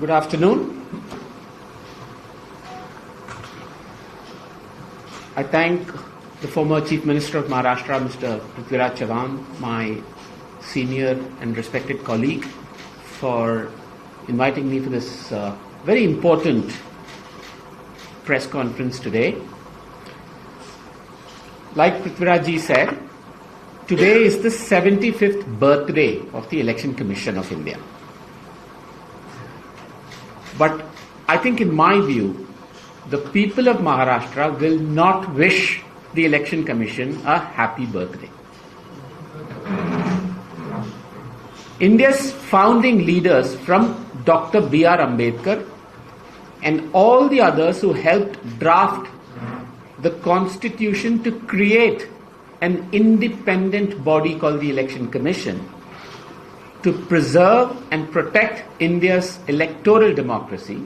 Good afternoon. I thank the former Chief Minister of Maharashtra, Mr. Prithviraj Chavan, my senior and respected colleague, for inviting me for this very important press conference today. Like Prithviraj ji said, today is the 75th birthday of the Election Commission of India. But I think in my view, the people of Maharashtra will not wish the Election Commission a happy birthday. India's founding leaders from Dr. B.R. Ambedkar and all the others who helped draft the Constitution to create an independent body called the Election Commission to preserve and protect India's electoral democracy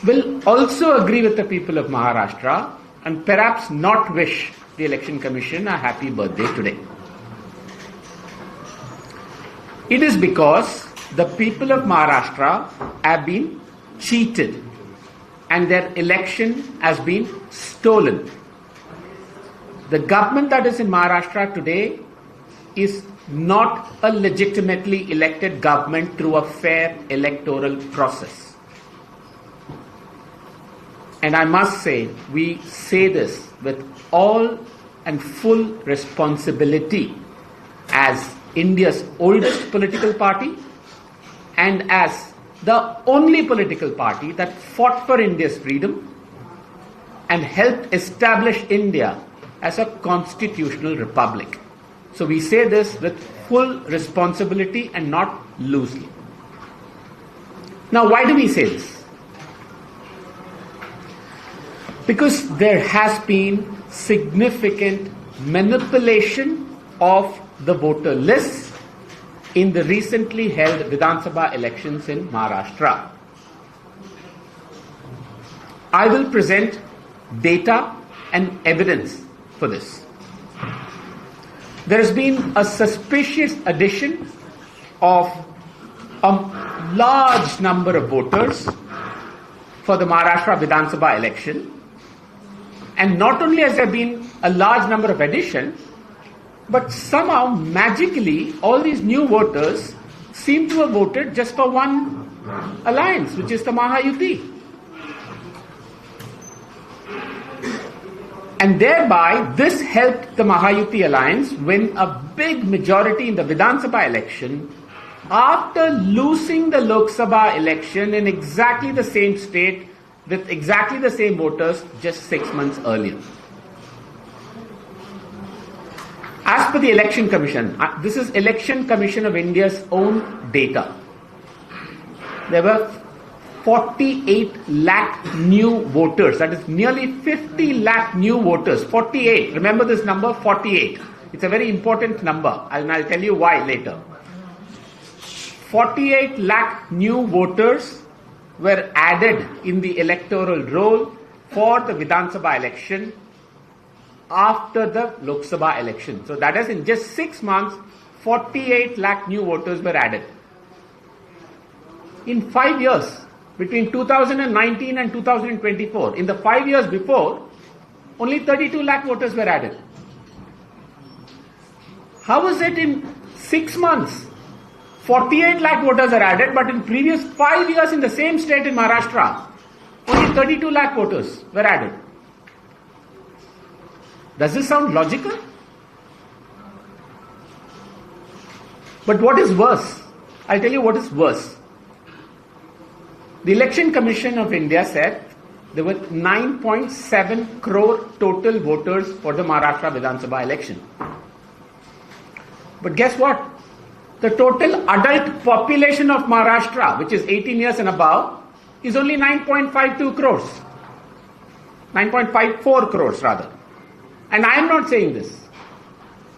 will also agree with the people of Maharashtra and perhaps not wish the Election Commission a happy birthday today. It is because the people of Maharashtra have been cheated and their election has been stolen. The government that is in Maharashtra today is not a legitimately elected government through a fair electoral process. And I must say, we say this with all and full responsibility as India's oldest political party and as the only political party that fought for India's freedom and helped establish India as a constitutional republic. So we say this with full responsibility and not loosely. Now, why do we say this? Because there has been significant manipulation of the voter lists in the recently held Vidhan Sabha elections in Maharashtra. I will present data and evidence for this. There has been a suspicious addition of a large number of voters for the Maharashtra Vidhan Sabha election. And not only has there been a large number of addition, but somehow magically all these new voters seem to have voted just for one alliance, which is the Maha. And thereby, this helped the Maha alliance win a big majority in the Vidhan Sabha election after losing the Lok Sabha election in exactly the same state with exactly the same voters just 6 months earlier. As per the Election Commission, this is Election Commission of India's own data. There were 48 lakh new voters, that is nearly 50 lakh new voters, 48, remember this number, 48. It's a very important number and I'll tell you why later. 48 lakh new voters were added in the electoral roll for the Vidhan Sabha election after the Lok Sabha election. So that is in just 6 months, 48 lakh new voters were added. In 5 years, between 2019 and 2024, in the 5 years before, only 32 lakh voters were added. How is it in 6 months, 48 lakh voters are added, but in previous 5 years in the same state in Maharashtra, only 32 lakh voters were added? Does this sound logical? But what is worse? I'll tell you what is worse. The Election Commission of India said there were 9.7 crore total voters for the Maharashtra Vidhan Sabha election. But guess what? The total adult population of Maharashtra, which is 18 years and above, is only 9.52 crores. 9.54 crores rather. And I am not saying this.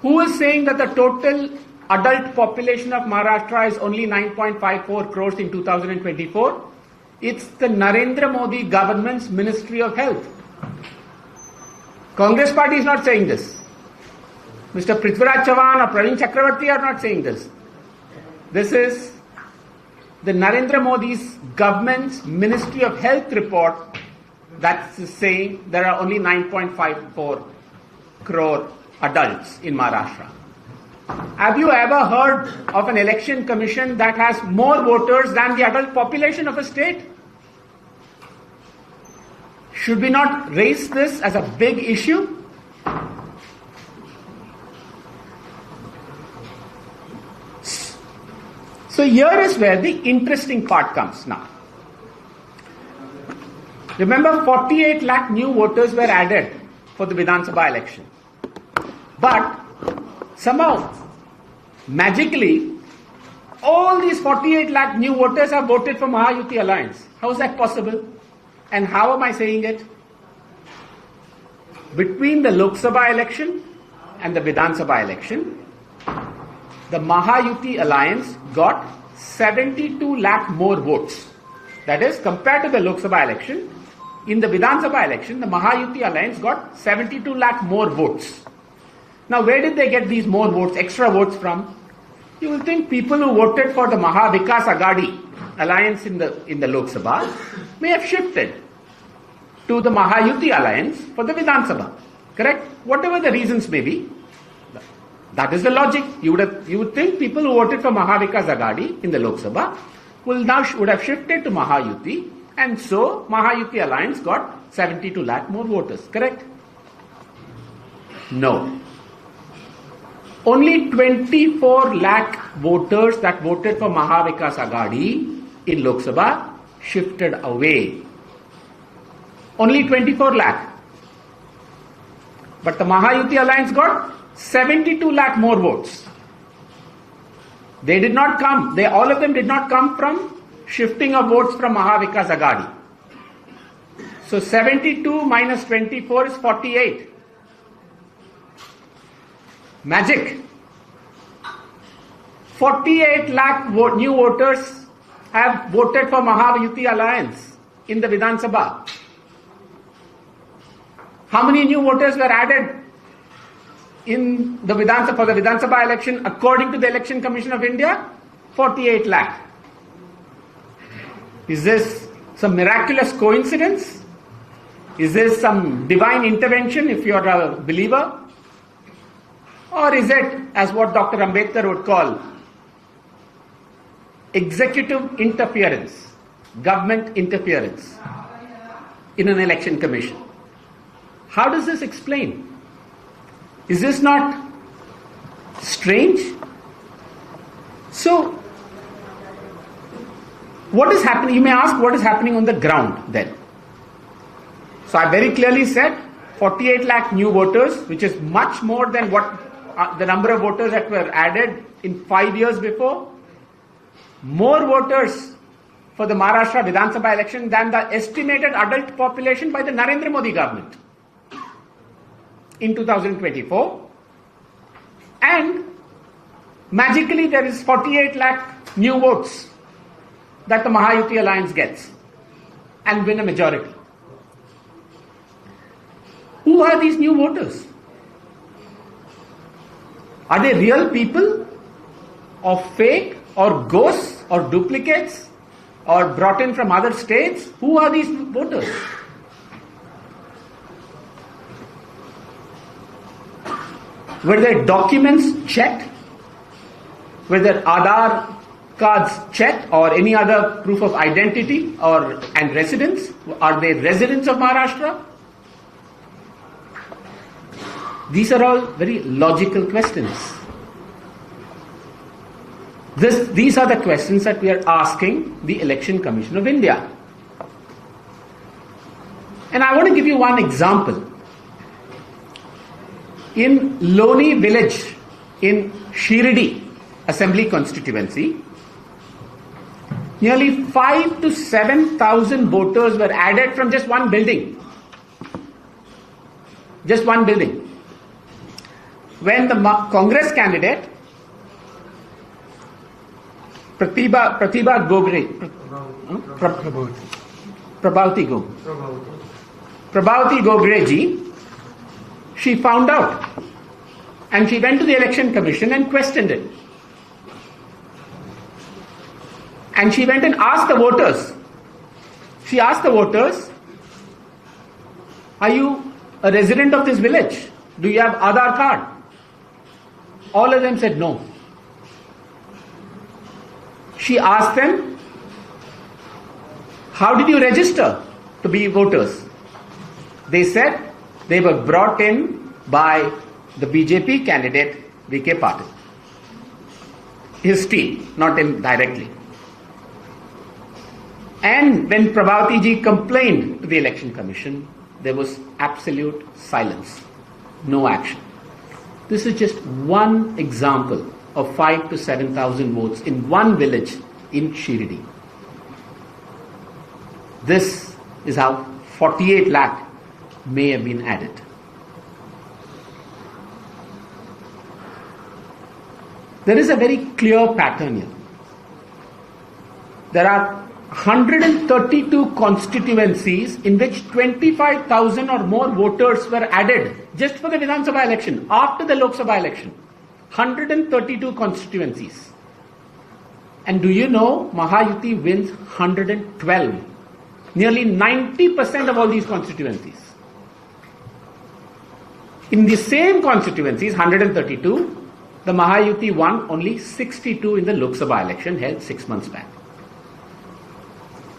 Who is saying that the total adult population of Maharashtra is only 9.54 crores in 2024? It's the Narendra Modi government's Ministry of Health. Congress party is not saying this. Mr. Prithviraj Chavan or Praveen Chakravarty are not saying this. This is the Narendra Modi's government's Ministry of Health report that's saying there are only 9.54 crore adults in Maharashtra. Have you ever heard of an election commission that has more voters than the adult population of a state? Should we not raise this as a big issue? So here is where the interesting part comes now. Remember, 48 lakh new voters were added for the Vidhan Sabha election. But somehow, magically, all these 48 lakh new voters have voted for Maha Alliance. How is that possible? And how am I saying it? Between the Lok Sabha election and the Vidhan Sabha election, the Maha Alliance got 72 lakh more votes. That is, compared to the Lok Sabha election, in the Vidhan Sabha election, the Maha Alliance got 72 lakh more votes. Now, where did they get these more votes, extra votes from? You will think people who voted for the Maha Vikas Agadi alliance in the Lok Sabha may have shifted to the Maha Alliance for the Vidhan Sabha. Correct? Whatever the reasons may be, that is the logic. You would think people who voted for Maha Vikas Agadi in the Lok Sabha would have shifted to Maha Yuti, and so Maha Yuti Alliance got 72 lakh more voters. Correct? No. Only 24 lakh voters that voted for Maha Vikas Agadi in Lok Sabha shifted away. Only 24 lakh. But the Maha Yuti Alliance got 72 lakh more votes. They did not come. All of them did not come from shifting of votes from Maha Vikas Agadi. So 72 minus 24 is 48. Magic. 48 lakh new voters have voted for Maha Yuti Alliance in the Vidhan Sabha. How many new voters were added in the Vidhan Sabha, for the Vidhan Sabha election according to the Election Commission of India? 48 lakh. Is this some miraculous coincidence? Is this some divine intervention if you are a believer? Or is it, as what Dr. Ambedkar would call, executive interference, government interference in an election commission? How does this explain? Is this not strange? So, what is happening? You may ask, what is happening on the ground then? So I very clearly said 48 lakh new voters, which is much more than what the number of voters that were added in 5 years before. More voters for the Maharashtra Vidhan Sabha election than the estimated adult population by the Narendra Modi government in 2024. And magically there is 48 lakh new votes that the Maha Yuti Alliance gets and win a majority. Who are these new voters? Are they real people or fake or ghosts or duplicates or brought in from other states? Who are these voters? Were their documents checked? Were their Aadhaar cards checked or any other proof of identity and residence? Are they residents of Maharashtra? These are all very logical questions. These are the questions that we are asking the Election Commission of India. And I want to give you one example. In Loni village in Shirdi Assembly constituency, nearly 5,000 to 7,000 voters were added from just one building. Just one building. When the Congress candidate Prabhavati Gogre ji, she found out and she went to the Election Commission and questioned it. And she went and asked the voters. She asked the voters, are you a resident of this village? Do you have Aadhaar card? All of them said no. She asked them, how did you register to be voters? They said they were brought in by the BJP candidate V.K. Patil. His team, not him directly. And when Prabhavati ji complained to the Election Commission, there was absolute silence, no action. This is just one example of 5,000 to 7,000 votes in one village in Shirdi. This is how 48 lakh may have been added. There is a very clear pattern here. There are 132 constituencies in which 25,000 or more voters were added just for the Vidhan Sabha election, after the Lok Sabha election. 132 constituencies. And do you know, Maha wins 112. Nearly 90% of all these constituencies. In the same constituencies, 132, the Maha won only 62 in the Lok Sabha election held 6 months back.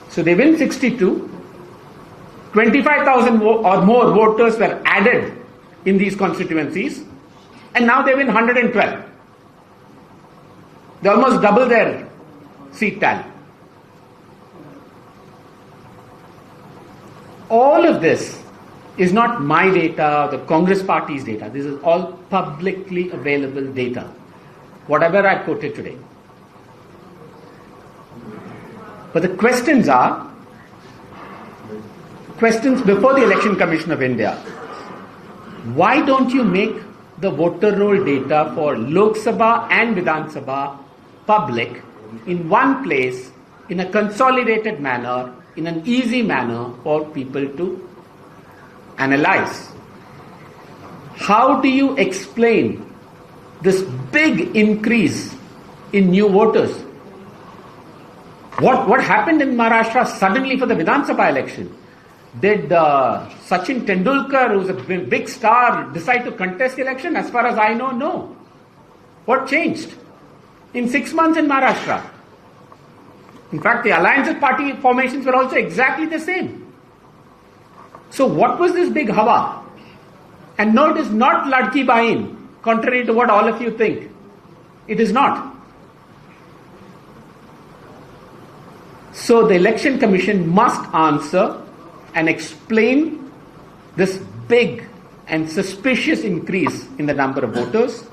So they win 62, 25,000 or more voters were added in these constituencies, and now they win 112. They almost double their seat tally. All of this is not my data, the Congress party's data. This is all publicly available data, whatever I quoted today. But the questions are, questions before the Election Commission of India. Why don't you make the voter roll data for Lok Sabha and Vidhan Sabha public in one place, in a consolidated manner, in an easy manner for people to analyze? How do you explain this big increase in new voters? What happened in Maharashtra suddenly for the Vidhan Sabha election? Did Sachin Tendulkar, who's a big star, decide to contest the election? As far as I know, no. What changed? In 6 months in Maharashtra. In fact, the alliance party formations were also exactly the same. So what was this big hawa? And no, it is not Ladki Bahin, contrary to what all of you think. It is not. So the Election Commission must answer and explain this big and suspicious increase in the number of voters.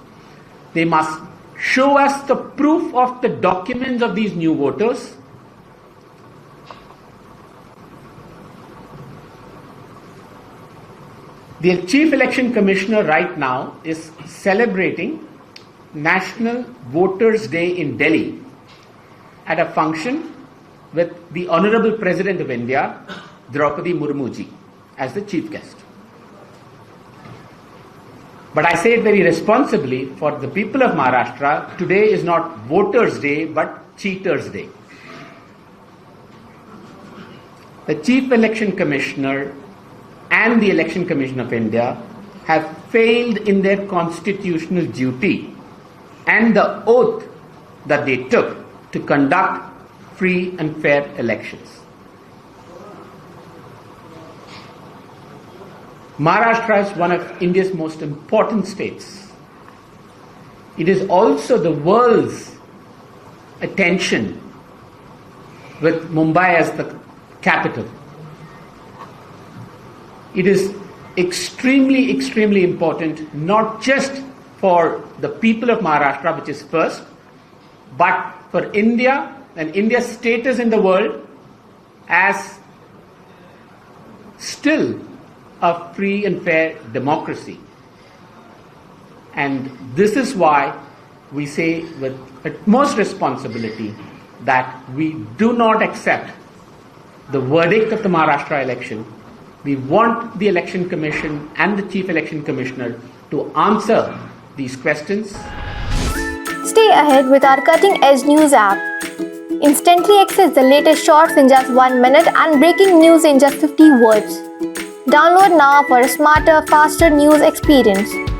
They must show us the proof of the documents of these new voters. The Chief Election Commissioner right now is celebrating National Voters' Day in Delhi at a function with the Honorable President of India, Draupadi Murmu ji, as the chief guest. But I say it very responsibly, for the people of Maharashtra, today is not Voters' Day but Cheaters' Day. The Chief Election Commissioner and the Election Commission of India have failed in their constitutional duty and the oath that they took to conduct free and fair elections. Maharashtra is one of India's most important states. It is also the world's attention, with Mumbai as the capital. It is extremely, extremely important, not just for the people of Maharashtra, which is first, but for India and India's status in the world as still a free and fair democracy. And this is why we say with utmost responsibility that we do not accept the verdict of the Maharashtra election. We want the Election Commission and the Chief Election Commissioner to answer these questions. Stay ahead with our cutting edge news app. Instantly access the latest shorts in just 1 minute and breaking news in just 50 words. Download now for a smarter, faster news experience.